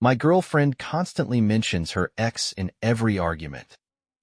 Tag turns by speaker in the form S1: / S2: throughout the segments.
S1: My girlfriend constantly mentions her ex in every argument.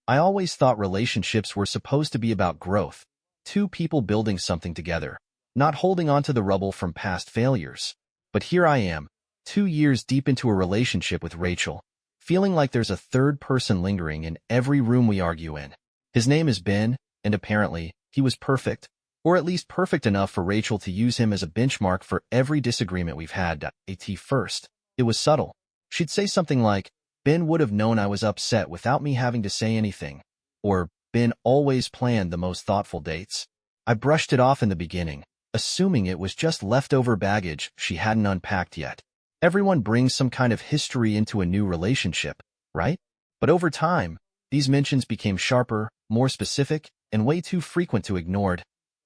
S1: I always thought relationships were supposed to be about growth, two people building something together, not holding on to the rubble from past failures. But here I am, 2 years deep into a relationship with Rachel, feeling like there's a third person lingering in every room we argue in. His name is Ben, and apparently, he was perfect, or at least perfect enough for Rachel to use him as a benchmark for every disagreement we've had. At first, it was subtle. She'd say something like, Ben would have known I was upset without me having to say anything, or Ben always planned the most thoughtful dates. I brushed it off in the beginning, assuming it was just leftover baggage she hadn't unpacked yet. Everyone brings some kind of history into a new relationship, right? But over time, these mentions became sharper, more specific, and way too frequent to ignore.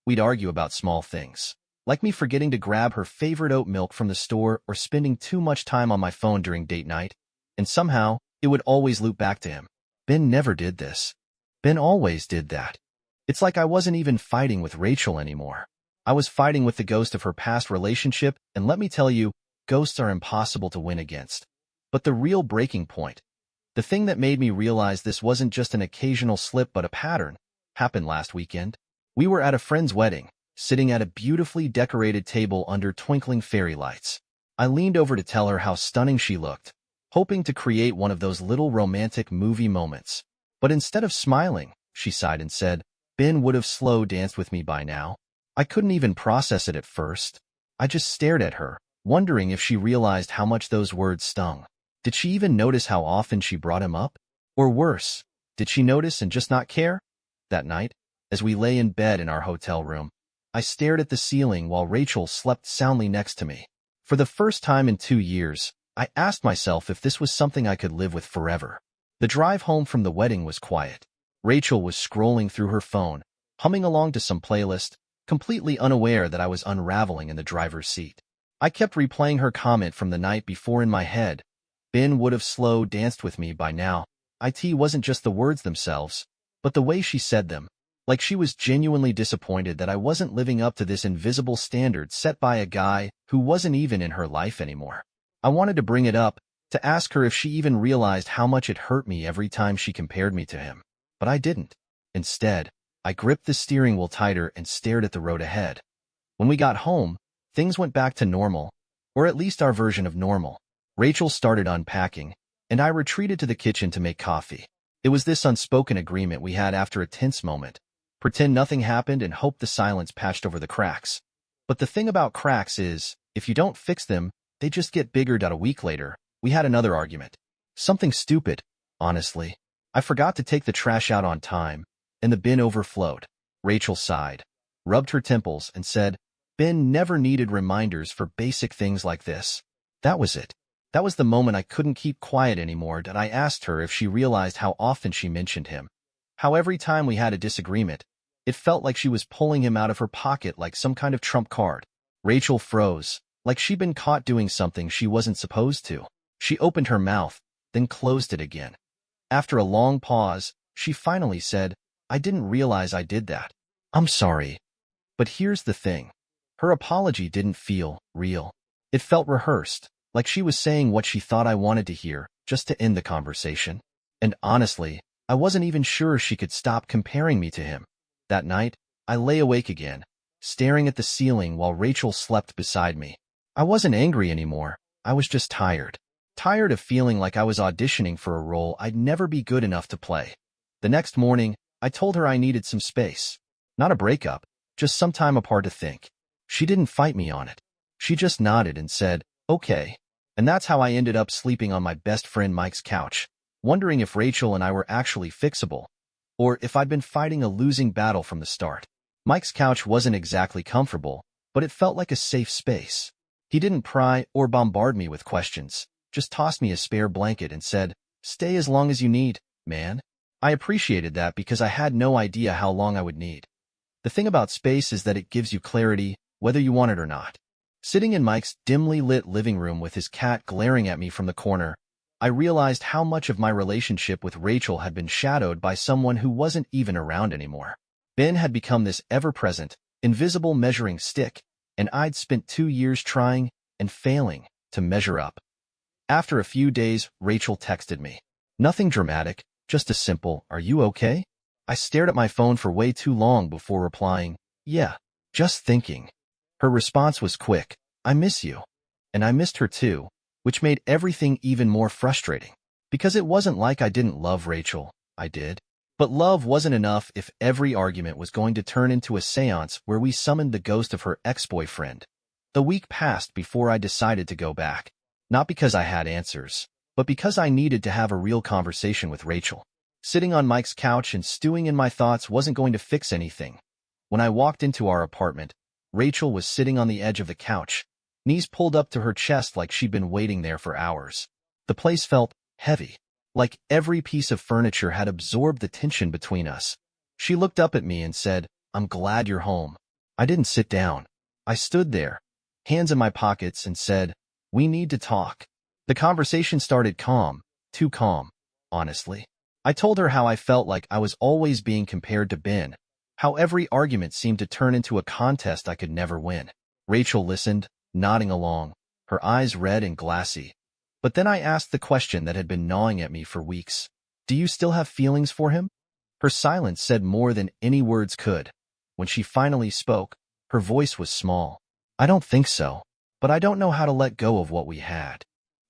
S1: We'd argue about small things, like me forgetting to grab her favorite oat milk from the store or spending too much time on my phone during date night, and somehow, it would always loop back to him. Ben never did this. Ben always did that. It's like I wasn't even fighting with Rachel anymore. I was fighting with the ghost of her past relationship, and let me tell you, ghosts are impossible to win against. But the real breaking point, the thing that made me realize this wasn't just an occasional slip but a pattern, happened last weekend. We were at a friend's wedding, sitting at a beautifully decorated table under twinkling fairy lights. I leaned over to tell her how stunning she looked, hoping to create one of those little romantic movie moments. But instead of smiling, she sighed and said, Ben would have slow danced with me by now. I couldn't even process it at first. I just stared at her, wondering if she realized how much those words stung. Did she even notice how often she brought him up? Or worse, did she notice and just not care? That night, as we lay in bed in our hotel room, I stared at the ceiling while Rachel slept soundly next to me. For the first time in 2 years, I asked myself if this was something I could live with forever. The drive home from the wedding was quiet. Rachel was scrolling through her phone, humming along to some playlist, completely unaware that I was unraveling in the driver's seat. I kept replaying her comment from the night before in my head. Ben would have slow danced with me by now. It wasn't just the words themselves, but the way she said them, like she was genuinely disappointed that I wasn't living up to this invisible standard set by a guy who wasn't even in her life anymore. I wanted to bring it up, to ask her if she even realized how much it hurt me every time she compared me to him. But I didn't. Instead, I gripped the steering wheel tighter and stared at the road ahead. When we got home, things went back to normal, or at least our version of normal. Rachel started unpacking, and I retreated to the kitchen to make coffee. It was this unspoken agreement we had after a tense moment. Pretend nothing happened and hope the silence patched over the cracks. But the thing about cracks is, if you don't fix them, they just get bigger. A week later, we had another argument. Something stupid, honestly. I forgot to take the trash out on time, and the bin overflowed. Rachel sighed, rubbed her temples, and said, Ben never needed reminders for basic things like this. That was it. That was the moment I couldn't keep quiet anymore. I asked her if she realized how often she mentioned him. How every time we had a disagreement, it felt like she was pulling him out of her pocket like some kind of trump card. Rachel froze, like she'd been caught doing something she wasn't supposed to. She opened her mouth, then closed it again. After a long pause, she finally said, I didn't realize I did that. I'm sorry. But here's the thing. Her apology didn't feel real. It felt rehearsed, like she was saying what she thought I wanted to hear, just to end the conversation. And honestly, I wasn't even sure she could stop comparing me to him. That night, I lay awake again, staring at the ceiling while Rachel slept beside me. I wasn't angry anymore. I was just tired. Tired of feeling like I was auditioning for a role I'd never be good enough to play. The next morning, I told her I needed some space. Not a breakup, just some time apart to think. She didn't fight me on it. She just nodded and said, okay. And that's how I ended up sleeping on my best friend Mike's couch, wondering if Rachel and I were actually fixable, or if I'd been fighting a losing battle from the start. Mike's couch wasn't exactly comfortable, but it felt like a safe space. He didn't pry or bombard me with questions, just tossed me a spare blanket and said, stay as long as you need, man. I appreciated that because I had no idea how long I would need. The thing about space is that it gives you clarity, whether you want it or not. Sitting in Mike's dimly lit living room with his cat glaring at me from the corner, I realized how much of my relationship with Rachel had been shadowed by someone who wasn't even around anymore. Ben had become this ever-present, invisible measuring stick, and I'd spent 2 years trying and failing to measure up. After a few days, Rachel texted me. Nothing dramatic, just a simple, "Are you okay?" I stared at my phone for way too long before replying, "Yeah, just thinking." Her response was quick, "I miss you." And I missed her too, which made everything even more frustrating. Because it wasn't like I didn't love Rachel, I did. But love wasn't enough if every argument was going to turn into a seance where we summoned the ghost of her ex-boyfriend. The week passed before I decided to go back. Not because I had answers, but because I needed to have a real conversation with Rachel. Sitting on Mike's couch and stewing in my thoughts wasn't going to fix anything. When I walked into our apartment, Rachel was sitting on the edge of the couch, knees pulled up to her chest like she'd been waiting there for hours. The place felt heavy, like every piece of furniture had absorbed the tension between us. She looked up at me and said, "I'm glad you're home." I didn't sit down. I stood there, hands in my pockets, and said, "We need to talk." The conversation started calm, too calm, honestly. I told her how I felt like I was always being compared to Ben, how every argument seemed to turn into a contest I could never win. Rachel listened, nodding along, her eyes red and glassy. But then I asked the question that had been gnawing at me for weeks. "Do you still have feelings for him?" Her silence said more than any words could. When she finally spoke, her voice was small. "I don't think so, but I don't know how to let go of what we had."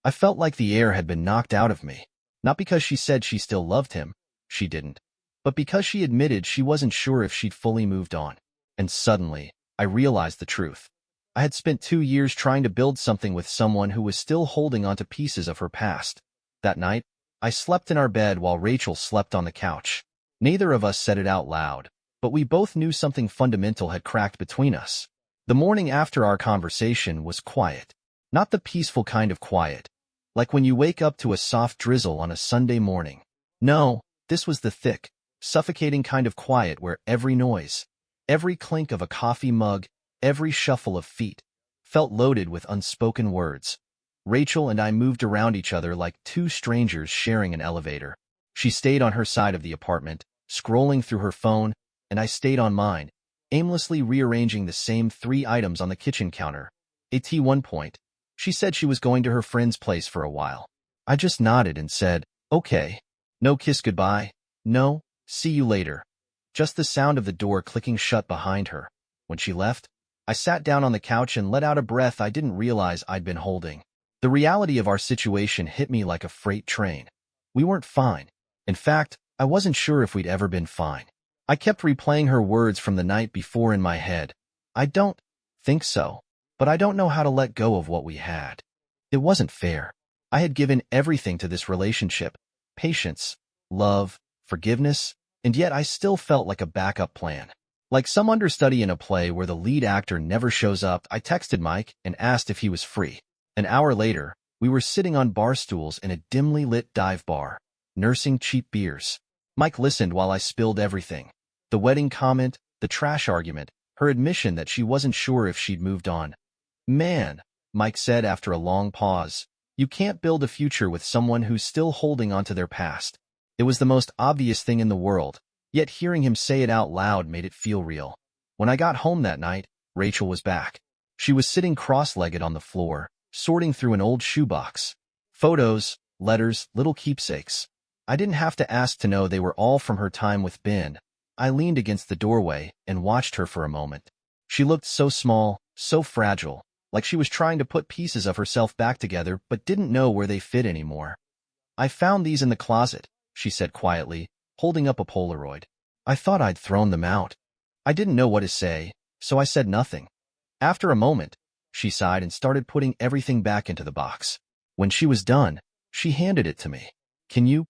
S1: I felt like the air had been knocked out of me. Not because she said she still loved him, she didn't, but because she admitted she wasn't sure if she'd fully moved on. And suddenly, I realized the truth. I had spent 2 years trying to build something with someone who was still holding onto pieces of her past. That night, I slept in our bed while Rachel slept on the couch. Neither of us said it out loud, but we both knew something fundamental had cracked between us. The morning after our conversation was quiet. Not the peaceful kind of quiet, like when you wake up to a soft drizzle on a Sunday morning. No, this was the thick, suffocating kind of quiet where every noise, every clink of a coffee mug, every shuffle of feet, felt loaded with unspoken words. Rachel and I moved around each other like two strangers sharing an elevator. She stayed on her side of the apartment, scrolling through her phone, and I stayed on mine, aimlessly rearranging the same 3 items on the kitchen counter. At one point, she said she was going to her friend's place for a while. I just nodded and said, "Okay." No kiss goodbye. No, "See you later." Just the sound of the door clicking shut behind her. When she left, I sat down on the couch and let out a breath I didn't realize I'd been holding. The reality of our situation hit me like a freight train. We weren't fine. In fact, I wasn't sure if we'd ever been fine. I kept replaying her words from the night before in my head. "I don't think so, but I don't know how to let go of what we had." It wasn't fair. I had given everything to this relationship: patience, love, forgiveness, and yet I still felt like a backup plan. Like some understudy in a play where the lead actor never shows up, I texted Mike and asked if he was free. An hour later, we were sitting on bar stools in a dimly lit dive bar, nursing cheap beers. Mike listened while I spilled everything. The wedding comment, the trash argument, her admission that she wasn't sure if she'd moved on. "Man," Mike said after a long pause, "you can't build a future with someone who's still holding onto their past." It was the most obvious thing in the world, yet hearing him say it out loud made it feel real. When I got home that night, Rachel was back. She was sitting cross-legged on the floor, sorting through an old shoebox. Photos, letters, little keepsakes. I didn't have to ask to know they were all from her time with Ben. I leaned against the doorway and watched her for a moment. She looked so small, so fragile, like she was trying to put pieces of herself back together but didn't know where they fit anymore. "I found these in the closet," she said quietly, holding up a Polaroid. "I thought I'd thrown them out." I didn't know what to say, so I said nothing. After a moment, she sighed and started putting everything back into the box. When she was done, she handed it to me. Can you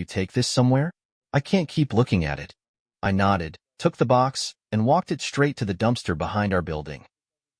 S1: take this somewhere? I can't keep looking at it." I nodded, took the box, and walked it straight to the dumpster behind our building.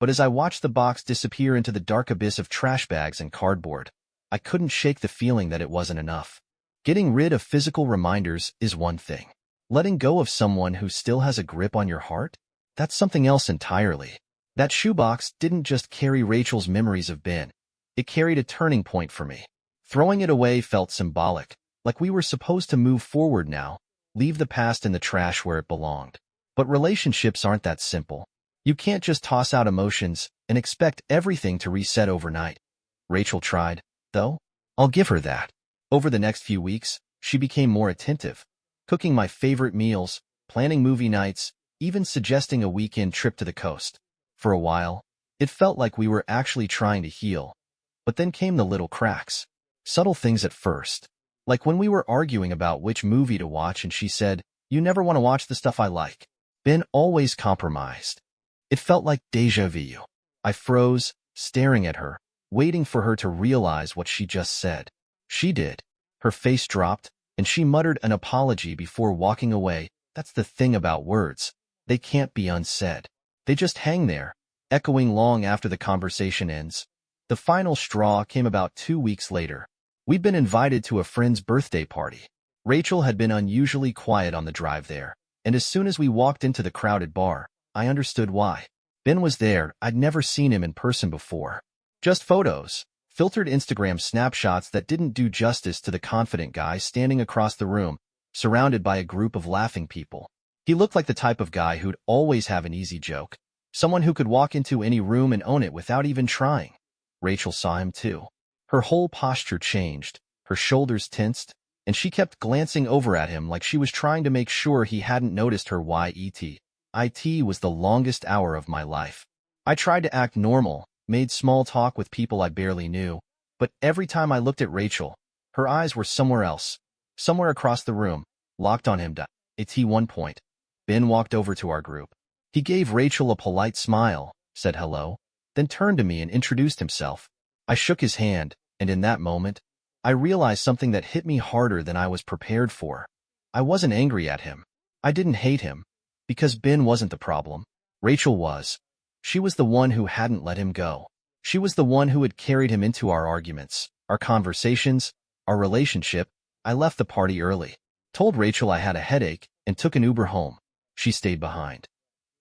S1: But as I watched the box disappear into the dark abyss of trash bags and cardboard, I couldn't shake the feeling that it wasn't enough. Getting rid of physical reminders is one thing. Letting go of someone who still has a grip on your heart? That's something else entirely. That shoebox didn't just carry Rachel's memories of Ben. It carried a turning point for me. Throwing it away felt symbolic, like we were supposed to move forward now, leave the past in the trash where it belonged. But relationships aren't that simple. You can't just toss out emotions and expect everything to reset overnight. Rachel tried, though. I'll give her that. Over the next few weeks, she became more attentive, cooking my favorite meals, planning movie nights, even suggesting a weekend trip to the coast. For a while, it felt like we were actually trying to heal. But then came the little cracks. Subtle things at first. Like when we were arguing about which movie to watch and she said, "You never want to watch the stuff I like." Ben always compromised. It felt like déjà vu. I froze, staring at her, waiting for her to realize what she just said. She did. Her face dropped, and she muttered an apology before walking away. That's the thing about words. They can't be unsaid. They just hang there, echoing long after the conversation ends. The final straw came about 2 weeks later. We'd been invited to a friend's birthday party. Rachel had been unusually quiet on the drive there, and as soon as we walked into the crowded bar, I understood why. Ben was there. I'd never seen him in person before. Just photos, filtered Instagram snapshots that didn't do justice to the confident guy standing across the room, surrounded by a group of laughing people. He looked like the type of guy who'd always have an easy joke, someone who could walk into any room and own it without even trying. Rachel saw him too. Her whole posture changed, her shoulders tensed, and she kept glancing over at him like she was trying to make sure he hadn't noticed her. It was the longest hour of my life. I tried to act normal, made small talk with people I barely knew, but every time I looked at Rachel, her eyes were somewhere else, somewhere across the room, locked on him. At one point, Ben walked over to our group. He gave Rachel a polite smile, said hello, then turned to me and introduced himself. I shook his hand, and in that moment, I realized something that hit me harder than I was prepared for. I wasn't angry at him. I didn't hate him, because Ben wasn't the problem. Rachel was. She was the one who hadn't let him go. She was the one who had carried him into our arguments, our conversations, our relationship. I left the party early, told Rachel I had a headache, and took an Uber home. She stayed behind.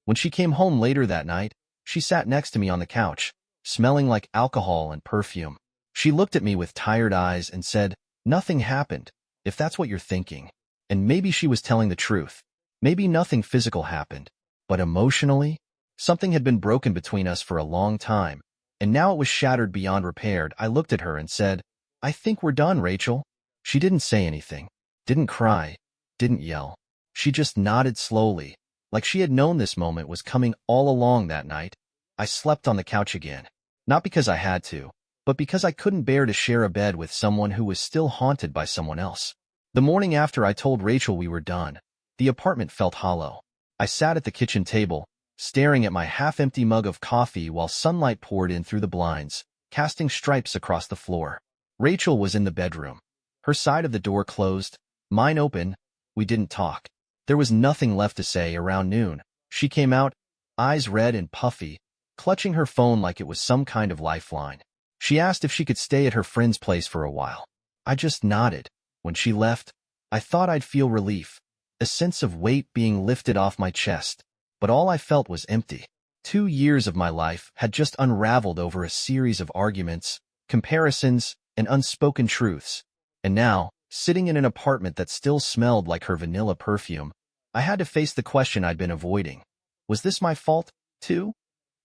S1: When she came home later that night, she sat next to me on the couch, smelling like alcohol and perfume. She looked at me with tired eyes and said, "Nothing happened, if that's what you're thinking." And maybe she was telling the truth. Maybe nothing physical happened, but emotionally, something had been broken between us for a long time, and now it was shattered beyond repair. I looked at her and said, "I think we're done, Rachel." She didn't say anything, didn't cry, didn't yell. She just nodded slowly, like she had known this moment was coming all along that night. I slept on the couch again, not because I had to, but because I couldn't bear to share a bed with someone who was still haunted by someone else. The morning after I told Rachel we were done, the apartment felt hollow. I sat at the kitchen table, staring at my half-empty mug of coffee while sunlight poured in through the blinds, casting stripes across the floor. Rachel was in the bedroom. Her side of the door closed, mine open. We didn't talk. There was nothing left to say. Around noon, she came out, eyes red and puffy, clutching her phone like it was some kind of lifeline. She asked if she could stay at her friend's place for a while. I just nodded. When she left, I thought I'd feel relief, a sense of weight being lifted off my chest, but all I felt was empty. 2 years of my life had just unraveled over a series of arguments, comparisons, and unspoken truths. And now, sitting in an apartment that still smelled like her vanilla perfume, I had to face the question I'd been avoiding. Was this my fault, too?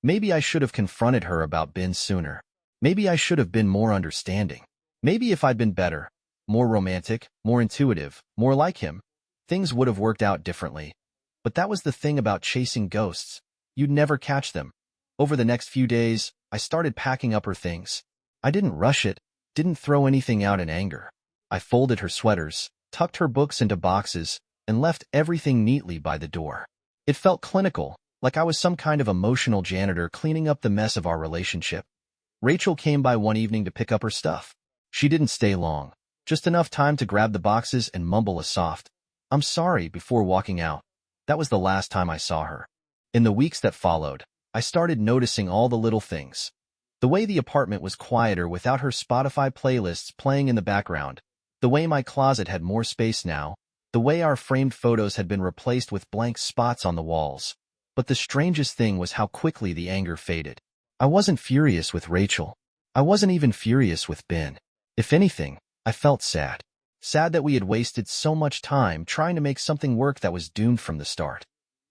S1: Maybe I should have confronted her about Ben sooner. Maybe I should have been more understanding. Maybe if I'd been better, more romantic, more intuitive, more like him, things would have worked out differently. But that was the thing about chasing ghosts. You'd never catch them. Over the next few days, I started packing up her things. I didn't rush it, didn't throw anything out in anger. I folded her sweaters, tucked her books into boxes, and left everything neatly by the door. It felt clinical, like I was some kind of emotional janitor cleaning up the mess of our relationship. Rachel came by one evening to pick up her stuff. She didn't stay long, just enough time to grab the boxes and mumble a soft, "I'm sorry," before walking out. That was the last time I saw her. In the weeks that followed, I started noticing all the little things. The way the apartment was quieter without her Spotify playlists playing in the background, the way my closet had more space now, the way our framed photos had been replaced with blank spots on the walls. But the strangest thing was how quickly the anger faded. I wasn't furious with Rachel. I wasn't even furious with Ben. If anything, I felt sad. Sad that we had wasted so much time trying to make something work that was doomed from the start.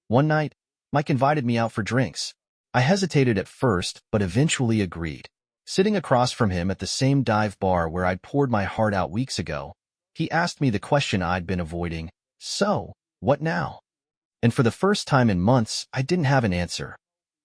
S1: One night, Mike invited me out for drinks. I hesitated at first, but eventually agreed. Sitting across from him at the same dive bar where I'd poured my heart out weeks ago, he asked me the question I'd been avoiding. So, what now? And for the first time in months, I didn't have an answer.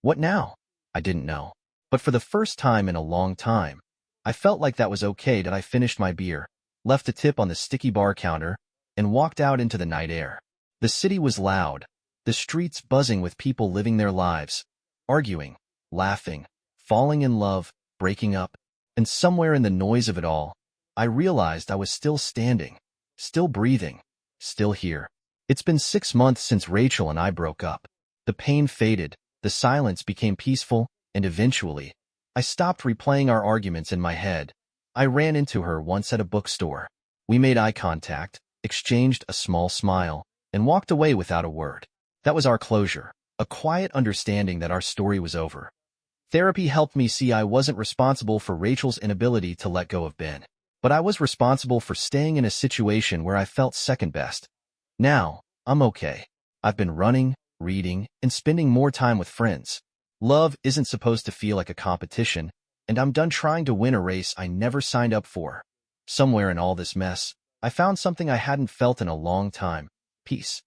S1: What now? I didn't know. But for the first time in a long time, I felt like that was okay that I finished my beer, left a tip on the sticky bar counter, and walked out into the night air. The city was loud, the streets buzzing with people living their lives, arguing, laughing, falling in love, breaking up, and somewhere in the noise of it all, I realized I was still standing, still breathing, still here. It's been 6 months since Rachel and I broke up. The pain faded, the silence became peaceful, and eventually, I stopped replaying our arguments in my head. I ran into her once at a bookstore. We made eye contact, exchanged a small smile, and walked away without a word. That was our closure, a quiet understanding that our story was over. Therapy helped me see I wasn't responsible for Rachel's inability to let go of Ben, but I was responsible for staying in a situation where I felt second best. Now, I'm okay. I've been running, reading, and spending more time with friends. Love isn't supposed to feel like a competition, and I'm done trying to win a race I never signed up for. Somewhere in all this mess, I found something I hadn't felt in a long time: peace.